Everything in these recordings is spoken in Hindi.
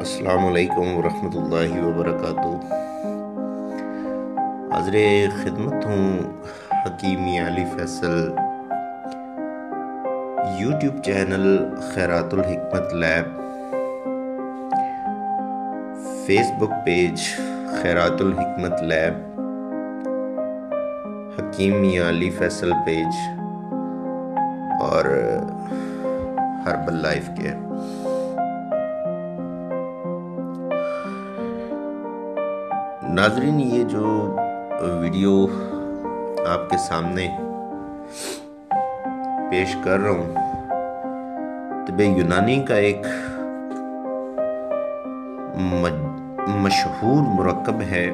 अस्सलामुअलैकुम वरहमतुल्लाहि वबरकातुहू। हाज़िर खिदमत हूँ हकीम मियां अली फैसल। यूट्यूब चैनल खैरातुल हिकमत लैब, फेसबुक पेज खैरातुल हिकमत लैब, हकीम मियां अली फैसल पेज और हर्बल लाइफ केयर। नाजरीन, ये जो वीडियो आपके सामने पेश कर रहा हूँ, तिब्बे यूनानी का एक मशहूर मुरक्कब है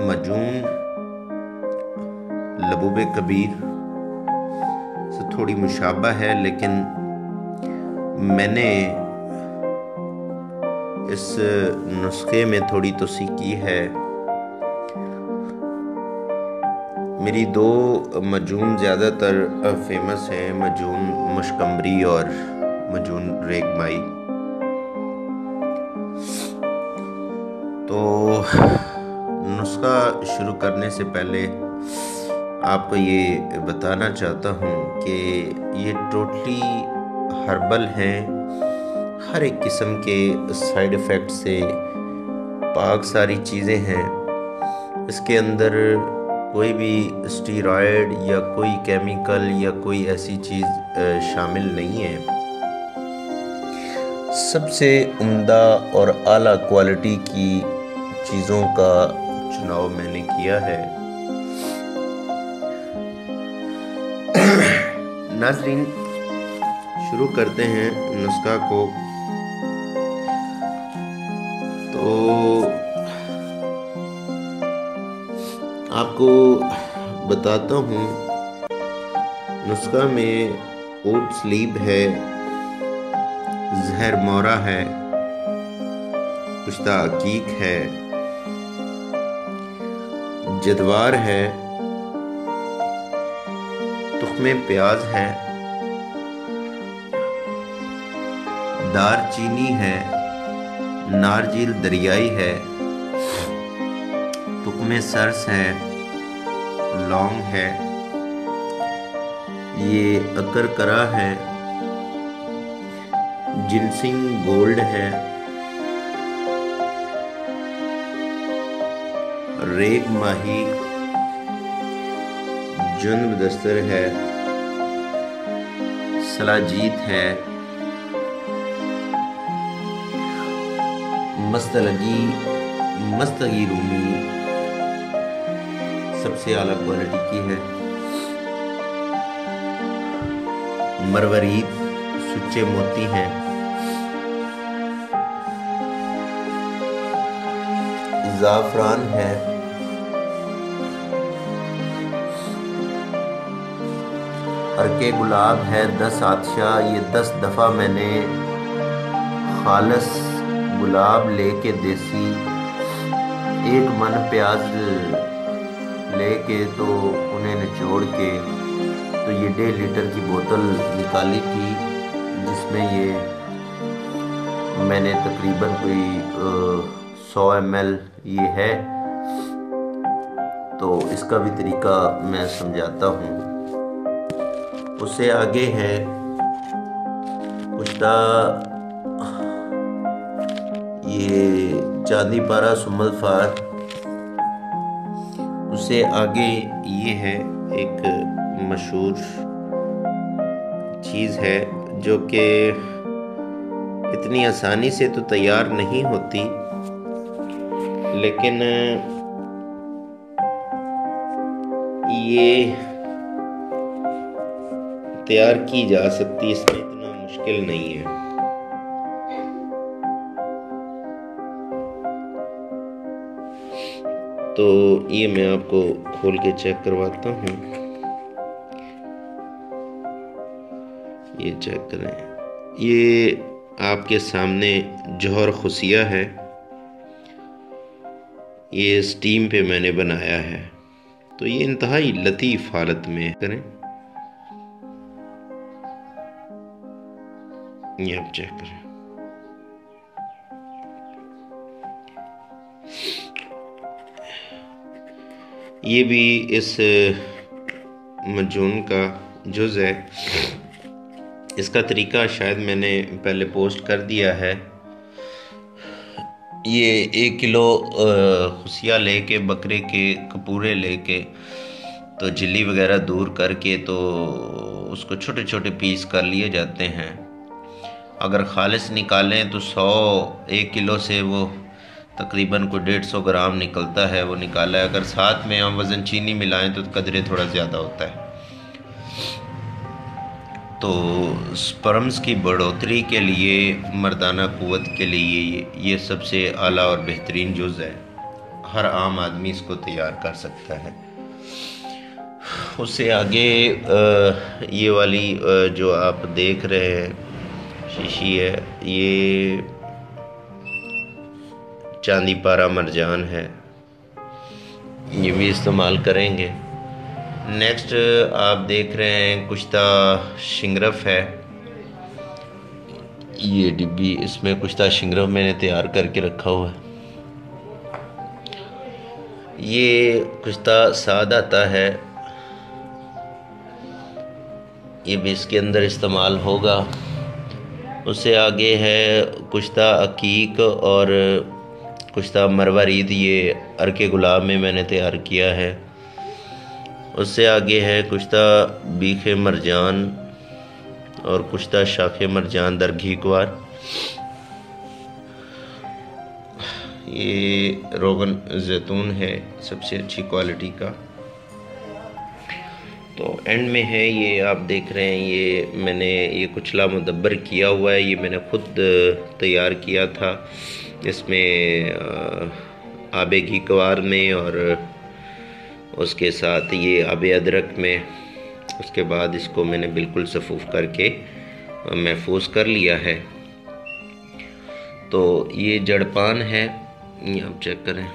मजून। लबूब कबीर से थोड़ी मुशाबा है, लेकिन मैंने इस नुस्खे में थोड़ी तोसी की है। मेरी दो मजून ज़्यादातर फेमस हैं, मजून मुश्कम्बरी और मजून रेगमाई। तो नुस्खा शुरू करने से पहले आपको ये बताना चाहता हूँ कि ये टोटली हर्बल हैं। हर एक किस्म के साइड इफ़ेक्ट से पाक सारी चीज़ें हैं। इसके अंदर कोई भी स्टीरॉयड या कोई केमिकल या कोई ऐसी चीज़ शामिल नहीं है। सबसे उम्दा और आला क्वालिटी की चीज़ों का चुनाव मैंने किया है। नाज़रीन, शुरू करते हैं नुस्खा को। तो आपको बताता हूँ, नुस्खा में ओट स्लीप है, जहर मोरा है, पुश्ता अकीक है, जदवार है, तुख्मे प्याज है, दारचीनी है, नारजिल दरियाई है, तुख्मे सरस है, लौंग है, ये अकरकरा है, जिनसिंग गोल्ड है, रेग माही, जुन्ब दस्तर है, सलाजीत है, मस्तगी रूमी सबसे आला क्वालिटी की है, मरवरीत सुच्चे मोती हैं, ज़ाफ़रान है, अर्के गुलाब है, 10 आतिशा। ये 10 दफ़ा मैंने खालस गुलाब लेके देसी 1 मन प्याज लेके तो उन्हें निचोड़ के तो ये 1.5 लीटर की बोतल निकाली थी, जिसमें ये मैंने तकरीबन कोई 100 ml ये है। तो इसका भी तरीका मैं समझाता हूँ। उससे आगे है पुश्ता, ये चांदी पारा सुमलफार। उससे आगे ये है एक मशहूर चीज़ है जो कि इतनी आसानी से तो तैयार नहीं होती, लेकिन ये तैयार की जा सकती, इसमें इतना मुश्किल नहीं है। तो ये मैं आपको खोल के चेक करवाता हूँ। ये चेक करें, ये आपके सामने जौहर खुसिया है। ये स्टीम पे मैंने बनाया है, तो ये इंतहाई लतीफ़ हालत में करें। ये आप चेक करें। ये भी इस मजून का जुज़ है। इसका तरीका शायद मैंने पहले पोस्ट कर दिया है। ये 1 किलो खुसिया लेके, बकरे के कपूरे लेके, तो झिल्ली वगैरह दूर करके तो उसको छोटे छोटे पीस कर लिए जाते हैं। अगर खालिस निकालें तो 1 किलो से वो तकरीबन कोई 150 ग्राम निकलता है, वो निकाला है। अगर साथ में हम वज़न चीनी मिलाएं तो कदरे थोड़ा ज़्यादा होता है। तो स्पर्म्स की बढ़ोतरी के लिए, मर्दाना क़ुव्वत के लिए ये सबसे आला और बेहतरीन जुज़ है। हर आम आदमी इसको तैयार कर सकता है। उससे आगे ये वाली जो आप देख रहे हैं शीशी है, ये चांदी पारा मरजान है, ये भी इस्तेमाल करेंगे। नेक्स्ट आप देख रहे हैं कुश्ता शिंगरफ है। ये डिब्बी, इसमें कुश्ता शिंगरफ मैंने तैयार करके रखा हुआ है। ये कुश्ता साद आता है, ये भी इसके अंदर इस्तेमाल होगा। उससे आगे है कुश्ता अकीक और कुश्ता मरवारीद, ये अर्के गुलाब में मैंने तैयार किया है। उससे आगे है कुश्ता बीखे मरजान और कुश्ता शाखे मरजान दर घीकवार। ये रोगन जैतून है सबसे अच्छी क्वालिटी का। तो एंड में है ये आप देख रहे हैं, ये मैंने ये कुचला मुदब्बर किया हुआ है, ये मैंने खुद तैयार किया था। इसमें आबे घीकवार में और उसके साथ ये आबे अदरक में। उसके बाद इसको मैंने बिल्कुल सफूफ करके महफूज कर लिया है। तो ये जड़पान है, ये आप चेक करें।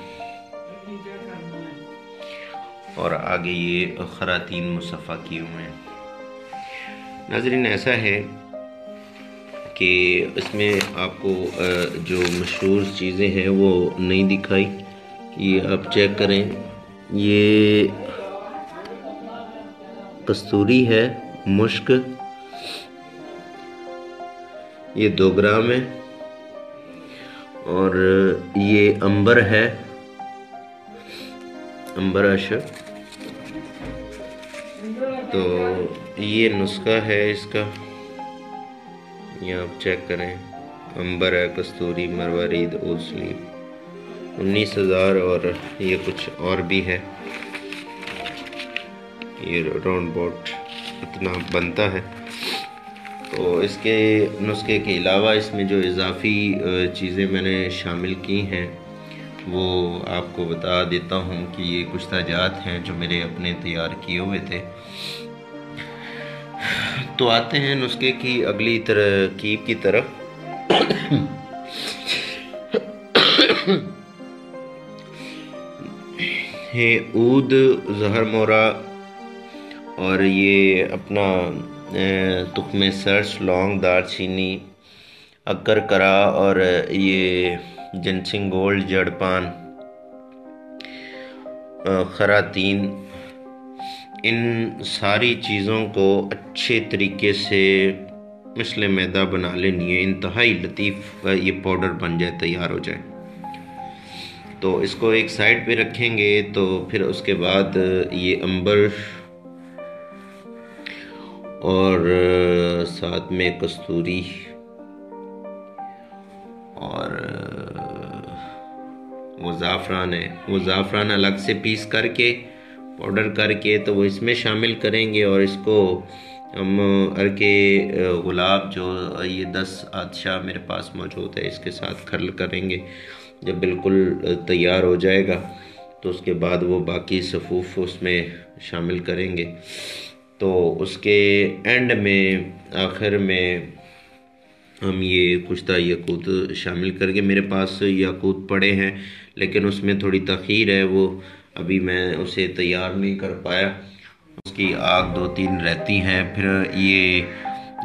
और आगे ये खरातीन मुसफ़ा किए हुए हैं। नाज़रीन, ऐसा है कि इसमें आपको जो मशहूर चीज़ें हैं वो नहीं दिखाई। ये आप चेक करें, ये कस्तूरी है, मुश्क, ये 2 ग्राम है। और ये अंबर है, अंबर अशर। तो ये नुस्खा है इसका, ये आप चेक करें। अंबर है, कस्तूरी, मरवारीद, ओसली, 19,000 और ये कुछ और भी है। ये राउंड बोट इतना बनता है। तो इसके नुस्खे के अलावा इसमें जो इजाफी चीज़ें मैंने शामिल की हैं वो आपको बता देता हूँ कि ये कुछ ताजात हैं जो मेरे अपने तैयार किए हुए थे। तो आते हैं नुस्खे की अगली तरकीब की तरफ। है ऊद, जहर मोरा और ये अपना तुख्मे सर्च, लौंग, दालचीनी, अक्कर करा और ये जिनसिंग गोल्ड, जड़पान, खरातीन, इन सारी चीज़ों को अच्छे तरीके से मिसल मैदा बना लेनी है। इंतहाई लतीफ़ ये पाउडर बन जाए, तैयार हो जाए। तो इसको एक साइड पे रखेंगे। तो फिर उसके बाद ये अंबर और साथ में कस्तूरी और वो ज़ाफ़रान है, वो ज़ाफ़रान अलग से पीस करके पाउडर करके तो वो इसमें शामिल करेंगे। और इसको हम अर्के गुलाब जो ये 10 आदशा मेरे पास मौजूद है, इसके साथ खर्ल करेंगे। जब बिल्कुल तैयार हो जाएगा तो उसके बाद वो बाकी सफ़ूफ उसमें शामिल करेंगे। तो उसके एंड में, आखिर में हम ये कुश्ता याकूत शामिल करके, मेरे पास याकूत पड़े हैं लेकिन उसमें थोड़ी तख़ीर है, वो अभी मैं उसे तैयार नहीं कर पाया। उसकी आग 2-3 रहती हैं। फिर ये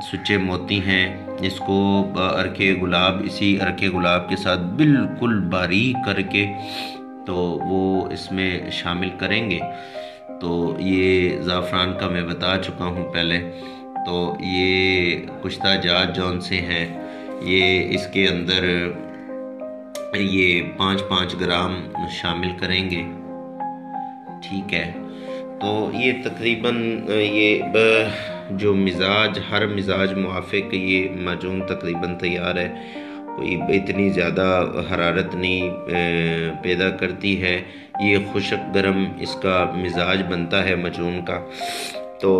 सुच्चे मोती हैं, इसको अर्के गुलाब, इसी अर्के गुलाब के साथ बिल्कुल बारीक करके तो वो इसमें शामिल करेंगे। तो ये ज़ाफ़रान का मैं बता चुका हूँ पहले। तो ये कुश्ता जात जौन से हैं, ये इसके अंदर ये 5-5 ग्राम शामिल करेंगे। ठीक है, तो ये तकरीबन ये जो मिजाज, हर मिजाज मुआफ़िक ये माजून तकरीबन तैयार है। कोई इतनी ज़्यादा हरारत नहीं पैदा करती है। ये खुशक गर्म इसका मिजाज बनता है माजून का। तो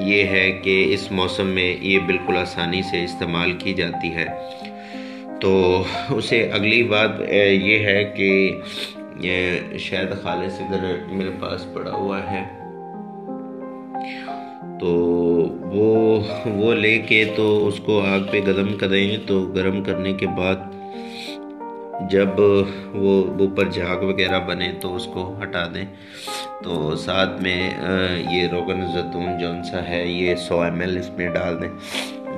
ये है कि इस मौसम में ये बिल्कुल आसानी से इस्तेमाल की जाती है। तो उसे अगली बात ये है कि ये शायद खालिस इधर मेरे पास पड़ा हुआ है, तो वो लेके तो उसको आग पे गरम करें। तो गरम करने के बाद जब वो ऊपर झाग वगैरह बने तो उसको हटा दें। तो साथ में ये रोगन ज़ैतून जौन सा है ये 100 ml इसमें डाल दें।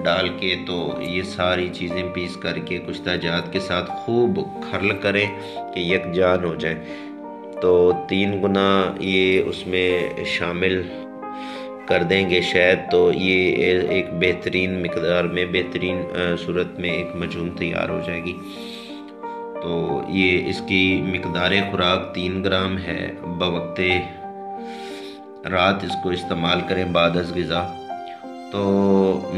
डाल के तो ये सारी चीज़ें पीस करके कुश्ता जात के साथ खूब खर्ल करें कि यकजान हो जाए। तो 3 गुना ये उसमें शामिल कर देंगे शायद, तो ये एक बेहतरीन मिकदार में, बेहतरीन सूरत में एक मजून तैयार हो जाएगी। तो ये इसकी मिकदार खुराक 3 ग्राम है। बवक्ते रात इसको इस्तेमाल करें बाद अज़ ग़िज़ा। तो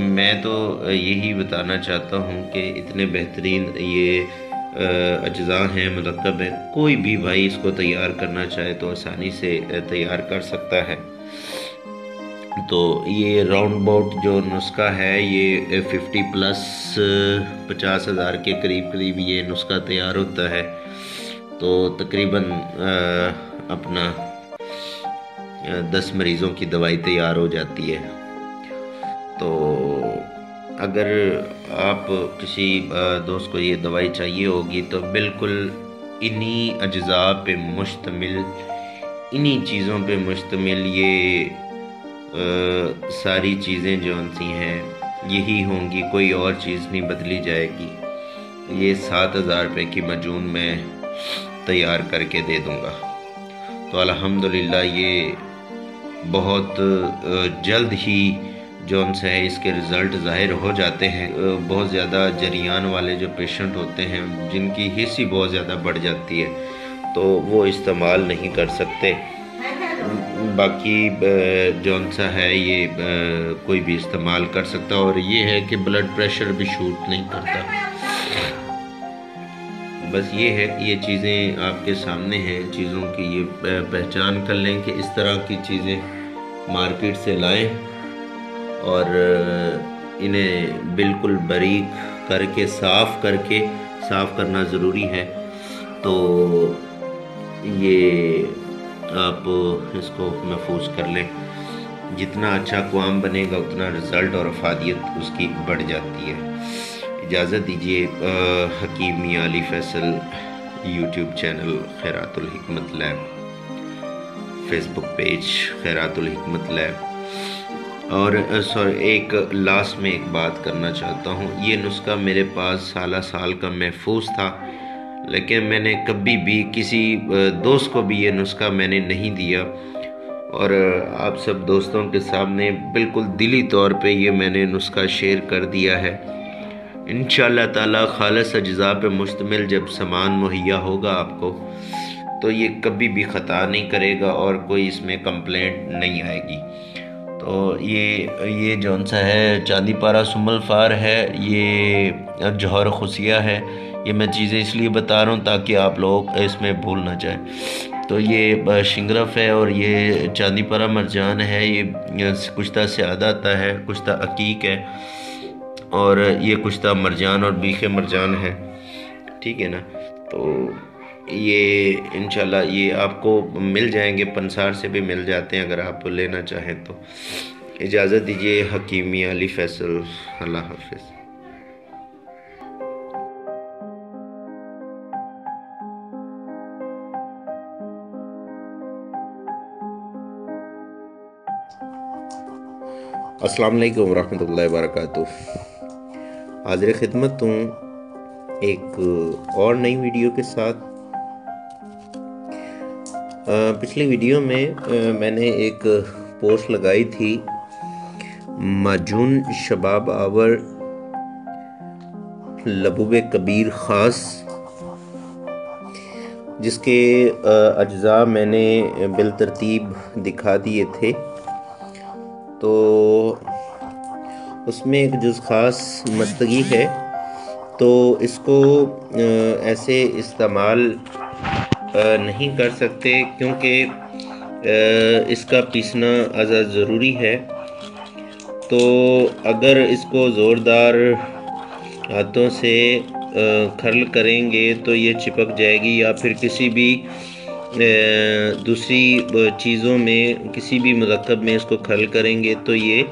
मैं तो यही बताना चाहता हूँ कि इतने बेहतरीन ये अज्जा हैं, मरकब है। कोई भी भाई इसको तैयार करना चाहे तो आसानी से तैयार कर सकता है। तो ये राउंड अबाउट जो नुस्खा है ये 50,000 के करीब ये नुस्खा तैयार होता है। तो तकरीबन अपना 10 मरीज़ों की दवाई तैयार हो जाती है। तो अगर आप किसी दोस्त को ये दवाई चाहिए होगी तो बिल्कुल इन्हीं अज्जा पे मुश्तमिल, इन्हीं चीज़ों पे मुश्तमिल ये सारी चीज़ें जो सी हैं यही होंगी, कोई और चीज़ नहीं बदली जाएगी। ये 7,000 रुपये की मजून मैं तैयार करके दे दूँगा। तो अल्हम्दुलिल्लाह ये बहुत जल्द ही जौन सा है इसके रिज़ल्ट ज़ाहिर हो जाते हैं। बहुत ज़्यादा जरियान वाले जो पेशेंट होते हैं जिनकी हिस्सी बहुत ज़्यादा बढ़ जाती है तो वो इस्तेमाल नहीं कर सकते। बाकी जौन सा है ये कोई भी इस्तेमाल कर सकता। और ये है कि ब्लड प्रेशर भी शूट नहीं करता। बस ये है, ये चीज़ें आपके सामने हैं। चीज़ों की ये पहचान कर लें कि इस तरह की चीज़ें मार्केट से लाएं और इन्हें बिल्कुल बारीक करके साफ़ करना ज़रूरी है। तो ये आप इसको महफूज कर लें। जितना अच्छा क़वाम बनेगा उतना रिज़ल्ट और अफादियत उसकी बढ़ जाती है। इजाज़त दीजिए। हकीम मियां अली फैसल यूट्यूब चैनल खैरातुल हिकमत लैब, फेसबुक पेज खैरातुल हिकमत लैब। और एक लास्ट में एक बात करना चाहता हूँ। ये नुस्खा मेरे पास साल का महफूज था, लेकिन मैंने कभी भी किसी दोस्त को भी ये नुस्खा मैंने नहीं दिया। और आप सब दोस्तों के सामने बिल्कुल दिली तौर पे ये मैंने नुस्खा शेयर कर दिया है। इंशाअल्लाह ताला खालिस अज्जा पे मुश्तमिल जब सामान मुहैया होगा आपको तो ये कभी भी ख़ता नहीं करेगा और कोई इसमें कंप्लेंट नहीं आएगी। तो ये जौन सा है चांदीपारा सुमल फार है, ये जौहर खुशिया है। ये मैं चीज़ें इसलिए बता रहा हूँ ताकि आप लोग इसमें भूल ना जाए। तो ये शिंगरफ है और ये चांदीपारा मरजान है। ये कुश्ता स्यादा आता है, कुश्ता अकीक है और ये कुश्ता मरजान और बीखे मरजान है। ठीक है ना। तो ये इंशाल्लाह ये आपको मिल जाएंगे, पंसार से भी मिल जाते हैं अगर आप लेना चाहें तो। इजाज़त दीजिए। हकीम मियां अली फैसल। अल्लाह हाफ़िज़। अस्सलाम वालेकुम रहमतुल्लाहि व बरकातुहू। हाजिर खिदमत हूँ एक और नई वीडियो के साथ। पिछली वीडियो में मैंने एक पोस्ट लगाई थी माजून शबाब आवर लबूबे कबीर ख़ास, जिसके अज्जा मैंने बिलतरतीब दिखा दिए थे। तो उसमें एक जुज़ ख़ास मस्तगी है, तो इसको ऐसे इस्तेमाल नहीं कर सकते क्योंकि इसका पीसना आज़ाद ज़रूरी है। तो अगर इसको ज़ोरदार हाथों से खर्ल करेंगे तो ये चिपक जाएगी, या फिर किसी भी दूसरी चीज़ों में, किसी भी मुरक्कब में इसको खर्ल करेंगे तो ये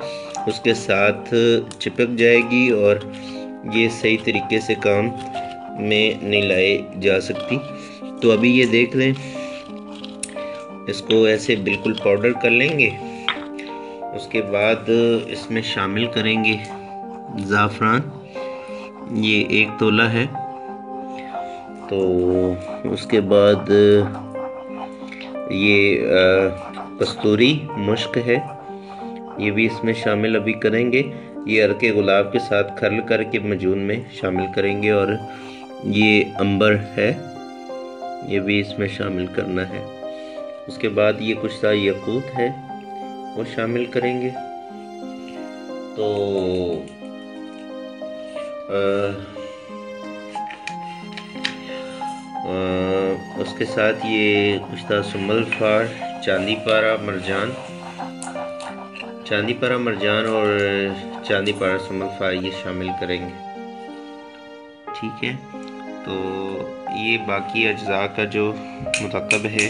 उसके साथ चिपक जाएगी और ये सही तरीके से काम में नहीं लाई जा सकती। तो अभी ये देख लें, इसको ऐसे बिल्कुल पाउडर कर लेंगे। उसके बाद इसमें शामिल करेंगे ज़ाफ़रान, ये 1 तोला है। तो उसके बाद ये कस्तूरी मुश्क है, ये भी इसमें शामिल अभी करेंगे। ये अर्के गुलाब के साथ खर्ल करके मजून में शामिल करेंगे। और ये अंबर है, ये भी इसमें शामिल करना है। उसके बाद ये कुछ सा यकूत है, वो शामिल करेंगे। तो उसके साथ ये कुछ था सुम्बल फार, चांदी पारा मरजान, चांदी पारा मरजान और चांदी पारा सुम्बल फार ये शामिल करेंगे। ठीक है, तो ये बाकी अज्जा का जो मुरक्कब है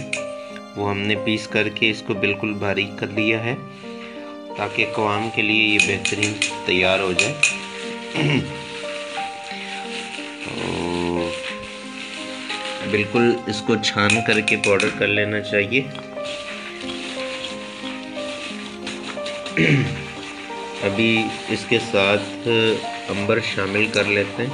वो हमने पीस करके इसको बिल्कुल बारीक कर लिया है, ताकि क़वाम के लिए ये बेहतरीन तैयार हो जाए। तो बिल्कुल इसको छान करके पाउडर कर लेना चाहिए। अभी इसके साथ अंबर शामिल कर लेते हैं।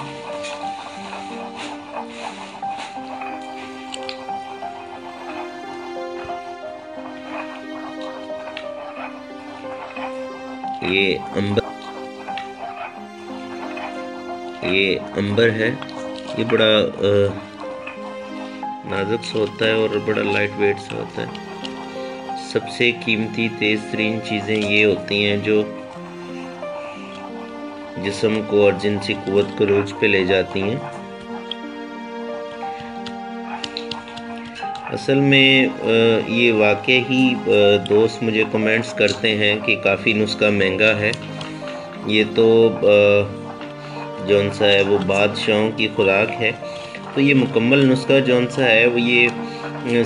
ये अंबर है, ये बड़ा नाजुक सा होता है और बड़ा लाइट वेट सा होता है। सबसे कीमती तेज़ तरीन चीज़ें ये होती हैं जो जिस्म को और जिनसी क़ुव्वत को रोज पे ले जाती हैं। असल में ये वाकई ही दोस्त मुझे कमेंट्स करते हैं कि काफ़ी नुस्खा महंगा है। ये तो जौन सा है वो बादशाहों की खुराक है। तो ये मुकम्मल नुस्खा जौन सा है वो ये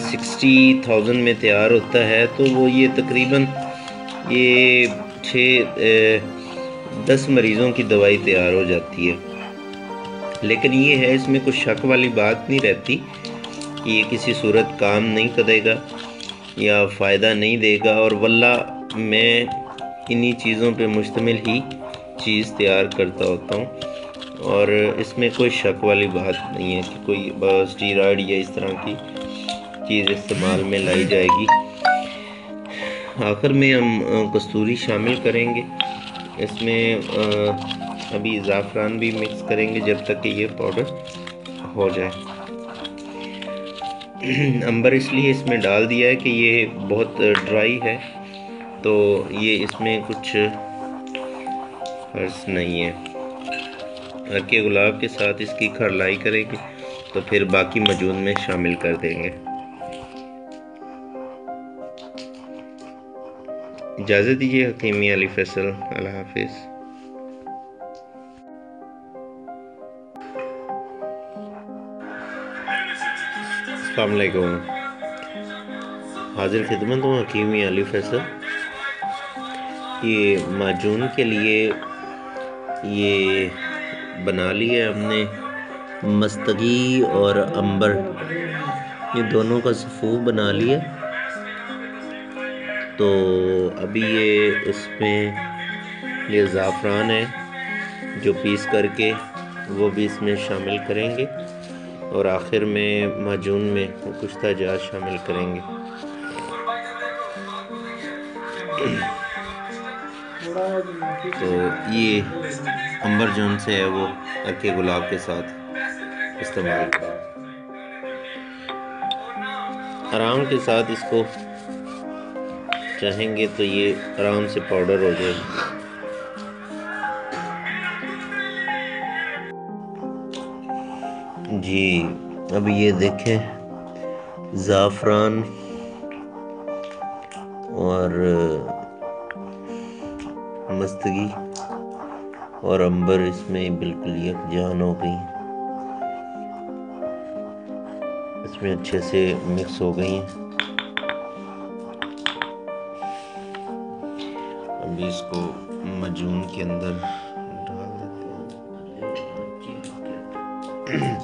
60,000 में तैयार होता है। तो वो ये तकरीबन ये 6-10 मरीज़ों की दवाई तैयार हो जाती है। लेकिन ये है, इसमें कुछ शक वाली बात नहीं रहती कि ये किसी सूरत काम नहीं करेगा या फ़ायदा नहीं देगा। और वल्लाह मैं इन्हीं चीज़ों पे मुश्तमिल ही चीज़ तैयार करता होता हूँ, और इसमें कोई शक वाली बात नहीं है कि कोई स्टीरॉयड या इस तरह की चीज़ इस्तेमाल में लाई जाएगी। आखिर में हम कस्तूरी शामिल करेंगे इसमें। अभी ज़ाफ़रान भी मिक्स करेंगे जब तक कि ये पाउडर हो जाए। अंबर इसलिए इसमें डाल दिया है कि ये बहुत ड्राई है, तो ये इसमें कुछ हर्ज नहीं है। अर्के गुलाब के साथ इसकी खरलाई करेंगे तो फिर बाकी मजून में शामिल कर देंगे। इजाज़त दीजिए, हकीम मियां अली फैसल। अल्लाह हाफिज़। अस्सलाम वालेकुम, हाजिर खिदमत हूँ हकीम मियां अली फैसल। ये माजून के लिए ये बना लिया हमने मस्तगी और अंबर, ये दोनों का सफ़ूफ बना लिया। तो अभी ये इसमें ये ज़ाफ़रान है जो पीस करके वो भी इसमें शामिल करेंगे और आखिर में माजून में कुश्ता जात शामिल करेंगे। तो ये अंबर जोन से है वो अर्के गुलाब के साथ इस्तेमाल करें। आराम के साथ इसको चाहेंगे तो ये आराम से पाउडर हो जाएगी। जी, अब ये देखें ज़ाफ़रान और मस्तगी और अंबर इसमें बिल्कुल यकजान हो गई, इसमें अच्छे से मिक्स हो गई हैं। अभी इसको मजून के अंदर डाल देते हैं।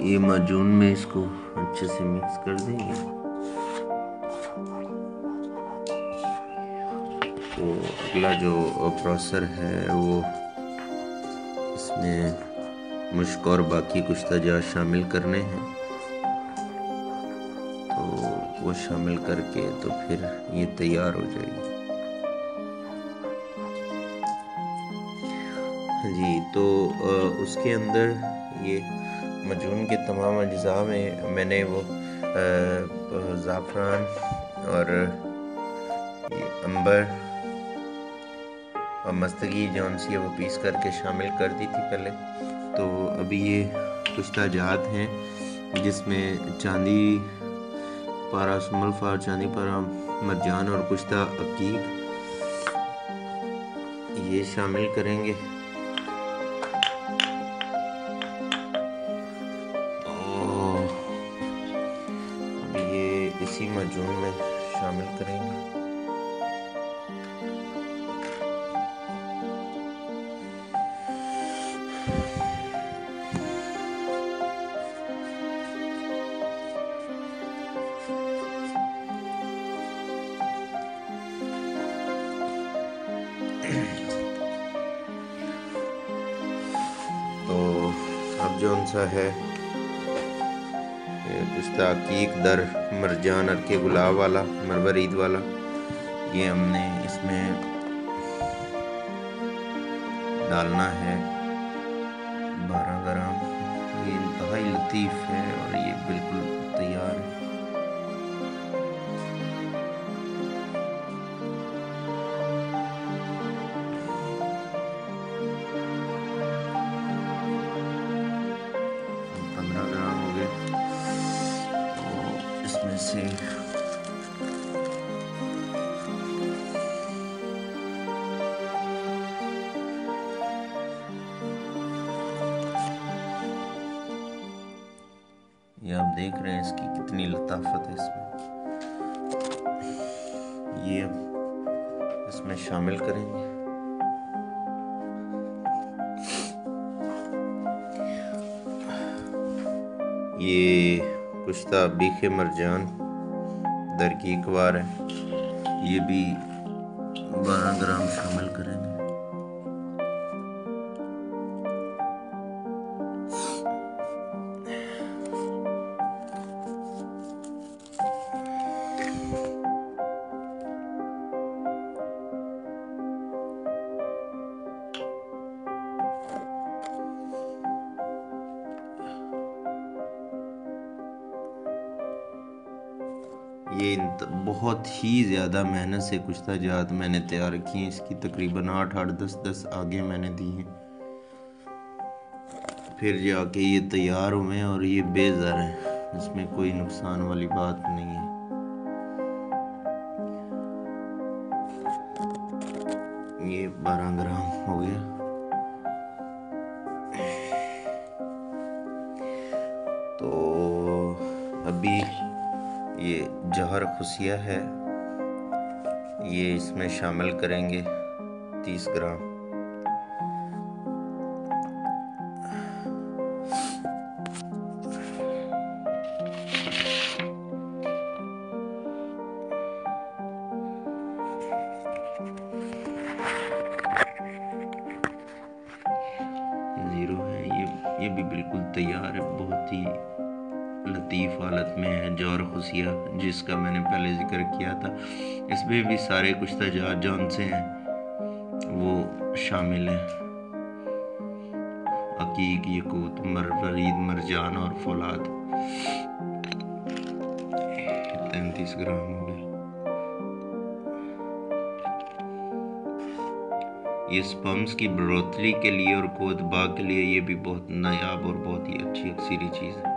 ये माजून में इसको अच्छे से मिक्स कर देंगे। तो अगला जो प्रोसेसर है वो इसमें मुश्क और बाकी कुश्ता जात शामिल करने हैं। तो वो शामिल करके तो फिर ये तैयार हो जाएगी। जी, तो उसके अंदर ये मजून के तमाम अज्जा में मैंने वो ज़ाफ़रान और ये अंबर और मस्तगी जौन सी है वो पीस करके शामिल कर दी थी पहले। तो अभी ये कुश्ता जात हैं जिसमें चांदी पारा सुमलफा, चांदी पारा मरजान और कुश्ता अकीक ये शामिल करेंगे। इसी मजून में शामिल करेंगे। तो अब जो सा है कुश्ता अकीक दर मरजान अर्के गुलाब वाला मरवर ईद वाला, ये हमने इसमें डालना है 12 ग्राम। ये इंतहाई लतीफ़ है और ये बिल्कुल तैयार है। से ये आप देख रहे हैं इसकी कितनी लताफत है इसमें। ये अब इसमें शामिल करेंगे। ये कुश्ता बीखे मरजान दरकीकवार है, ये भी 12 ग्राम शामिल करेंगे। ये बहुत ही ज़्यादा मेहनत से कुश्ता जात मैंने तैयार की हैं। इसकी तकरीबन 8-8, 10-10 आगे मैंने दी हैं, फिर जाके ये तैयार हुए और ये बेज़र हैं, इसमें कोई नुकसान वाली बात नहीं है। ये 12 ग्राम हो गया। तो अभी ये जहर खुशिया है, ये इसमें शामिल करेंगे 30 ग्राम। ये भी बिल्कुल तैयार है, बहुत ही लतीफ़ हालत में है। जौर खुसिया जिसका मैंने पहले जिक्र किया था, इसमें भी सारे कुछ तजात जौन से हैं वो शामिल हैं। अकीक, यकूत, वरीद, मरजान और फौलाद। 33 ग्राम हो गए। ये स्पर्म्स की बढ़ोतरी के लिए और क़ुव्वत बाग के लिए ये भी बहुत नायाब और बहुत ही अच्छी अक्सीरी चीज़ है।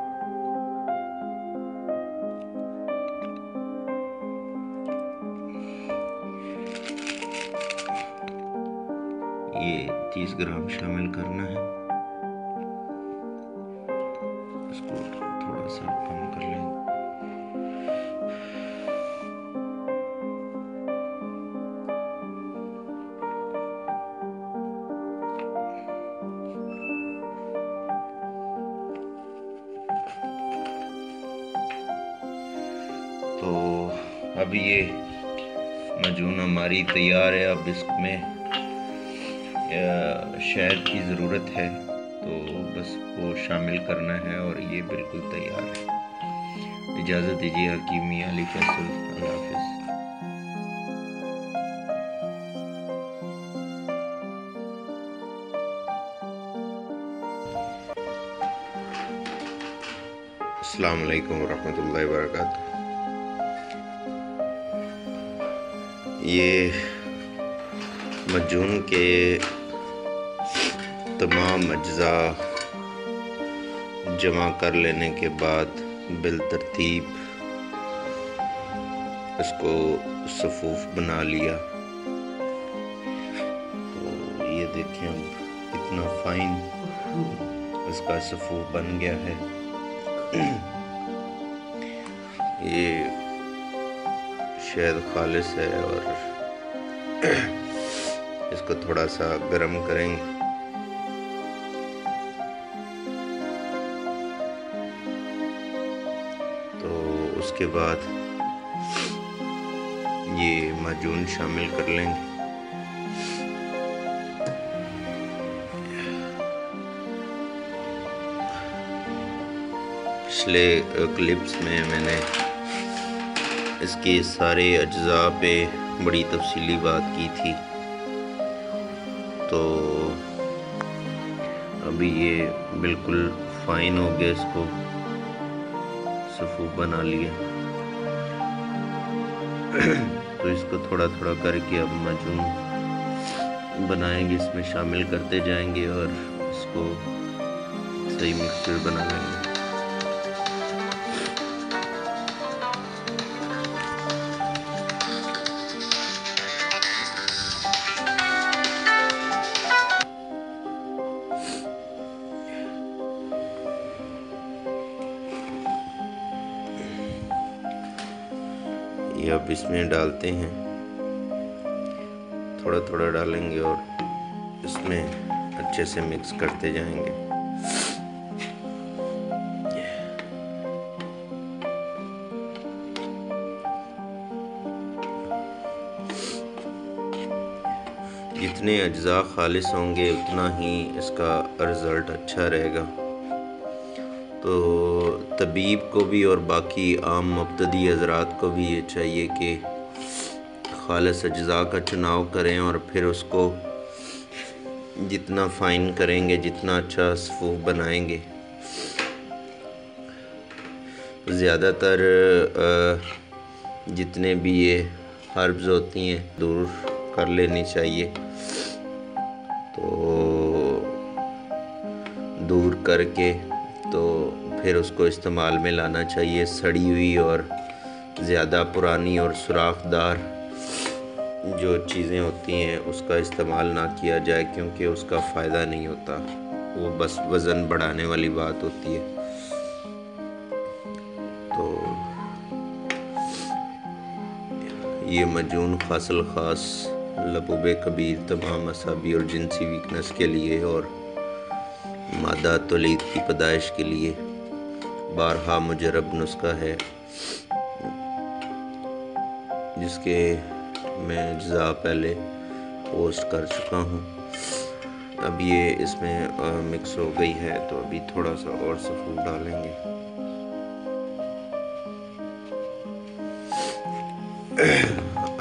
ये 30 ग्राम शामिल करना है। इसको थोड़ा सा कम कर लें। तो अब ये मजून हमारी तैयार है। अब इसमें शहद की ज़रूरत है, तो बस वो शामिल करना है और ये बिल्कुल तैयार है। इजाज़त दीजिए हकीम मियां अली फैसल। अल्लाह हाफ़िज़। अस्सलाम वालेकुम रहमतुल्लाहि व बरकातुहू। ये मजून के तमाम अज्जा जमा कर लेने के बाद बिलतरतीब इसको सफूफ बना लिया। तो ये देखें अब कितना फाइन इसका सफूफ बन गया है। ये शहद खालिस है और इसको थोड़ा सा गर्म करेंगे। तो उसके बाद ये माजून शामिल कर लेंगे। पिछले क्लिप्स में मैंने इसके सारे अज्जा पे बड़ी तफसीली बात की थी। तो अभी ये बिल्कुल फाइन हो गया, इसको सफूफ बना लिया। तो इसको थोड़ा थोड़ा करके अब मजून बनाएंगे, इसमें शामिल करते जाएंगे और इसको सही मिक्सचर बना लेंगे। ये अब इसमें डालते हैं, थोड़ा थोड़ा डालेंगे और इसमें अच्छे से मिक्स करते जाएंगे। जितने अज्जा खालिस होंगे उतना ही इसका रिज़ल्ट अच्छा रहेगा। तो तबीब को भी और बाकी आम मुब्तदी हज़रात को भी ये चाहिए कि खालिस अज्जा का चुनाव करें और फिर उसको जितना फ़ाइन करेंगे, जितना अच्छा सफूफ बनाएंगे। ज़्यादातर जितने भी ये हर्ब्स होती हैं दूर कर लेनी चाहिए। तो दूर करके तो फिर उसको इस्तेमाल में लाना चाहिए। सड़ी हुई और ज़्यादा पुरानी और सुराखदार जो चीज़ें होती हैं उसका इस्तेमाल ना किया जाए, क्योंकि उसका फ़ायदा नहीं होता, वो बस वज़न बढ़ाने वाली बात होती है। तो ये मजून खासल ख़ास लबूबे कबीर, तमाम असाबी और जिनसी वीकनेस के लिए और मादा तौलीद की पैदाइश के लिए बारहा मुजरब नुस्खा है, जिसके मैं अज्जा पहले पोस्ट कर चुका हूँ। अब ये इसमें मिक्स हो गई है, तो अभी थोड़ा सा और सफ़ूर डालेंगे।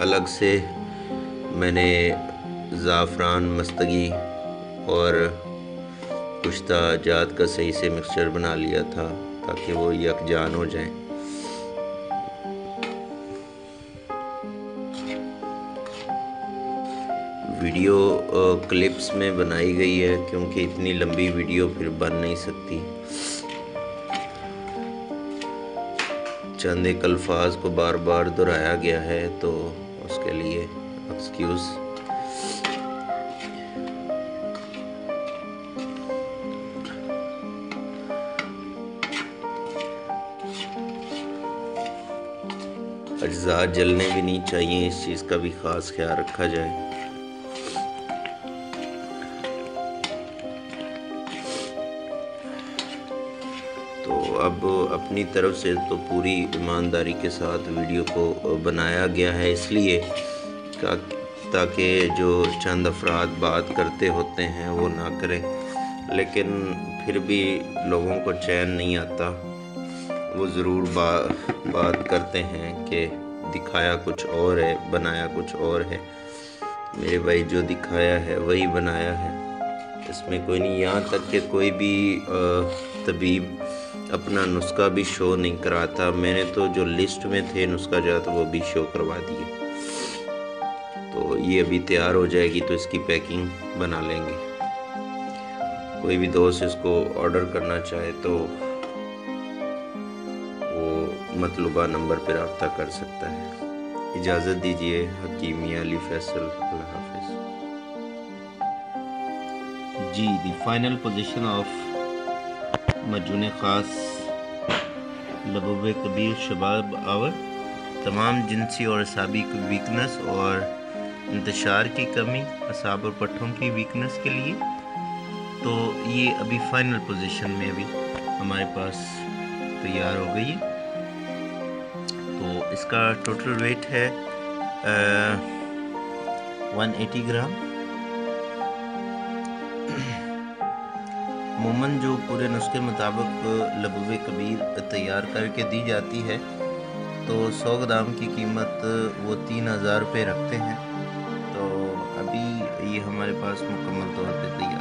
अलग से मैंने ज़ाफ़रान, मस्तगी और कुश्ता जात का सही से मिक्सचर बना लिया था ताकि वो यकजान हो जाए। वीडियो क्लिप्स में बनाई गई है क्योंकि इतनी लंबी वीडियो फिर बन नहीं सकती। चंद एक अल्फाज को बार बार दोहराया गया है तो उसके लिए एक्सक्यूज़। अज्जा जलने भी नहीं चाहिए, इस चीज़ का भी ख़ास ख्याल रखा जाए। तो अब अपनी तरफ से तो पूरी ईमानदारी के साथ वीडियो को बनाया गया है, इसलिए ताकि जो चंद अफराद बात करते होते हैं वो ना करें, लेकिन फिर भी लोगों को चैन नहीं आता। वो ज़रूर बात करते हैं कि दिखाया कुछ और है, बनाया कुछ और है। मेरे भाई जो दिखाया है वही बनाया है, इसमें कोई नहीं। यहाँ तक कि कोई भी तबीब अपना नुस्खा भी शो नहीं कराता। मैंने तो जो लिस्ट में थे नुस्खा जात वो भी शो करवा दिए। तो ये अभी तैयार हो जाएगी तो इसकी पैकिंग बना लेंगे। कोई भी दोस्त इसको ऑर्डर करना चाहे तो वो मतलूबा नंबर पर रब्ता कर सकता है। इजाज़त दीजिए। हकीम मियां अली फैसल। अल्लाह हाफ़िज़। जी, द फाइनल पोजीशन ऑफ मजून ख़ास लबूब कबीर शबाब आवर। तमाम जिनसी और असाबी की वीकनेस और इंतशार की कमी, असाब और पट्ठों की वीकनेस के लिए। तो ये अभी फाइनल पोजीशन में अभी हमारे पास तैयार हो गई है। तो इसका टोटल वेट है 180 ग्राम। अमूमन जो पूरे नुस्खे मुताबिक लबूब कबीर तैयार करके दी जाती है तो 100 ग्राम की कीमत वो 3000 रुपये रखते हैं। तो अभी ये हमारे पास मुकम्मल तौर पे तैयार